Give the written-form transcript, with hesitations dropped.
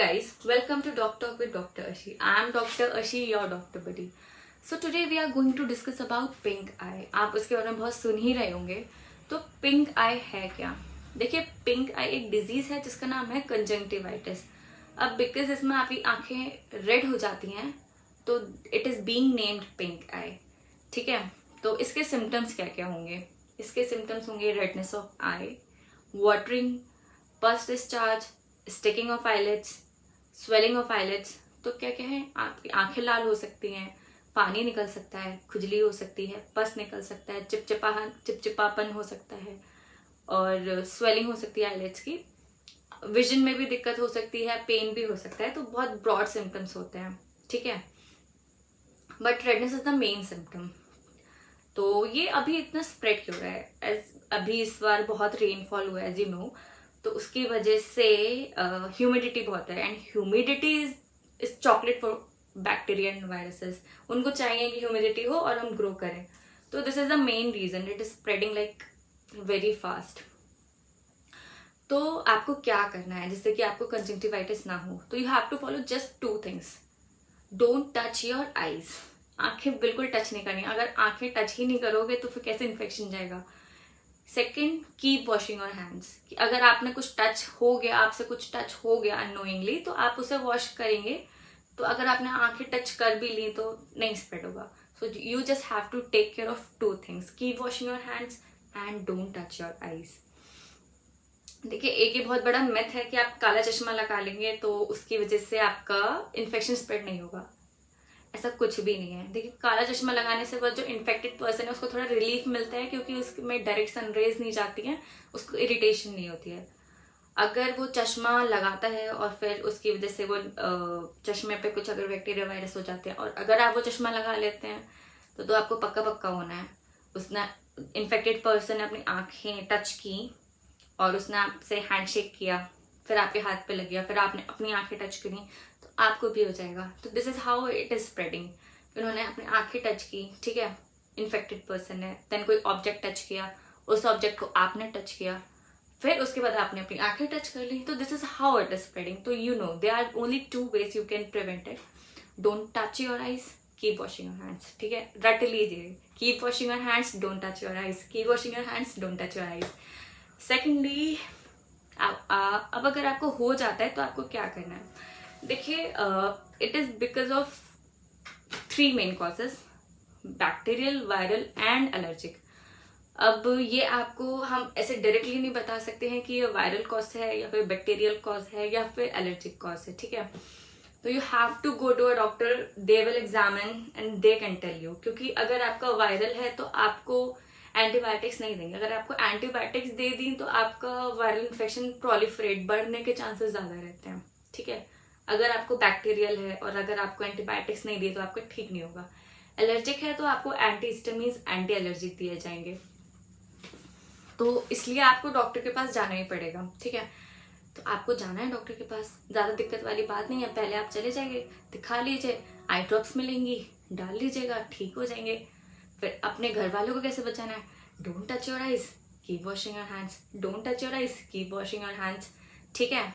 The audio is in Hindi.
Guys, welcome to Doc Talk with Dr. Ashi. I am Dr. Ashi, your doctor buddy. So today we are going to discuss about pink eye. आप उसके बारे में बहुत सुन ही रहे होंगे. तो पिंक आई है क्या? देखिए, पिंक आई एक डिजीज है जिसका नाम है कंजंक्टिवाइटिस. अब बिकॉज इसमें आपकी आंखें रेड हो जाती हैं तो it is being named pink eye. ठीक है, तो इसके सिम्टम्स क्या क्या होंगे? इसके सिम्टम्स होंगे रेडनेस ऑफ आई, वाटरिंग, पस discharge, sticking of eyelids, swelling of eyelids. तो क्या क्या है? आपकी आंखें लाल हो सकती हैं, पानी निकल सकता है, खुजली हो सकती है, पस निकल सकता है, चिपचिपापन हो सकता है और स्वेलिंग हो सकती है आईलिड्स की. विजन में भी दिक्कत हो सकती है, पेन भी हो सकता है. तो बहुत ब्रॉड सिम्टम्स होते हैं. ठीक है, but redness is the main symptom. तो ये अभी इतना स्प्रेड क्यों रहा है? अभी इस बार बहुत रेनफॉल हुआ है, एज यू नो. तो उसकी वजह से ह्यूमिडिटी बहुत है, and humidity is chocolate for bacteria and viruses. उनको चाहिए कि ह्यूमिडिटी हो और हम ग्रो करें. तो this is the main reason. It is spreading like very fast. तो आपको क्या करना है जिससे कि आपको कंजंक्टिवाइटिस ना हो? तो you have to follow just 2 things. Don't touch your eyes. आंखें बिल्कुल टच नहीं करनी. अगर आंखें टच ही नहीं करोगे तो फिर कैसे इन्फेक्शन जाएगा? Second, keep washing your hands. कि अगर आपने कुछ टच हो गया, आपसे कुछ टच हो गया अननोइंगली, तो आप उसे वॉश करेंगे. तो अगर आपने आंखें टच कर भी ली तो नहीं स्प्रेड होगा. So you just have to take care of 2 things. Keep washing your hands and don't touch your eyes. देखिए, एक ये बहुत बड़ा मिथ है कि आप काला चश्मा लगा लेंगे तो उसकी वजह से आपका इन्फेक्शन स्प्रेड नहीं होगा. ऐसा कुछ भी नहीं है. देखिए, काला चश्मा लगाने से वो जो इन्फेक्टेड पर्सन है उसको थोड़ा रिलीफ मिलता है क्योंकि उसमें डायरेक्ट सनरेज नहीं जाती हैं, उसको इरिटेशन नहीं होती है. अगर वो चश्मा लगाता है और फिर उसकी वजह से वो चश्मे पे कुछ अगर बैक्टीरिया वायरस हो जाते हैं, और अगर आप वो चश्मा लगा लेते हैं तो आपको पक्का पक्का होना है. उसने इन्फेक्टेड पर्सन ने अपनी आंखें टच की और उसने आपसे हैंडशेक किया, फिर आपके हाथ पे लग गया, फिर आपने अपनी आंखें टच करी, तो आपको भी हो जाएगा. तो this is how it is spreading. उन्होंने अपनी आंखें टच की, ठीक है, इन्फेक्टेड पर्सन ने, देन कोई ऑब्जेक्ट टच किया, उस ऑब्जेक्ट को आपने टच किया, फिर उसके बाद आपने अपनी आंखें टच कर ली. तो this is how it is spreading. तो you know they are only 2 ways you can prevent it. Don't touch your eyes, keep washing your hands. ठीक है, रट लीजिए. Keep washing your hands, don't touch your eyes. Keep washing your hands, don't touch your eyes. Secondly, अब अगर आपको हो जाता है तो आपको क्या करना है? देखिए, it is because of 3 main causes: bacterial, viral and allergic. अब ये आपको हम ऐसे डायरेक्टली नहीं बता सकते हैं कि ये वायरल कॉज है या फिर बैक्टीरियल कॉज है या फिर एलर्जिक कॉज है. ठीक है, तो you have to go to a doctor. They will examine and they can tell you. क्योंकि अगर आपका वायरल है तो आपको एंटीबायोटिक्स नहीं देंगे. अगर आपको एंटीबायोटिक्स दे दी तो आपका वायरल इन्फेक्शन प्रोलिफरेट बढ़ने के चांसेस ज्यादा रहते हैं. ठीक है, अगर आपको बैक्टीरियल है और अगर आपको एंटीबायोटिक्स नहीं दिए तो आपको ठीक नहीं होगा. एलर्जिक है तो आपको एंटीहिस्टामिन्स, एंटी एलर्जिक दिए जाएंगे. तो इसलिए आपको डॉक्टर के पास जाना ही पड़ेगा. ठीक है, तो आपको जाना है डॉक्टर के पास. ज्यादा दिक्कत वाली बात नहीं है. पहले आप चले जाइए, दिखा लीजिए, आई ड्रॉप्स मिलेंगी, डाल लीजिएगा, ठीक हो जाएंगे. फिर अपने घर वालों को कैसे बचाना है? Don't touch your eyes, keep washing your hands. Don't touch your eyes, keep washing your hands. ठीक है.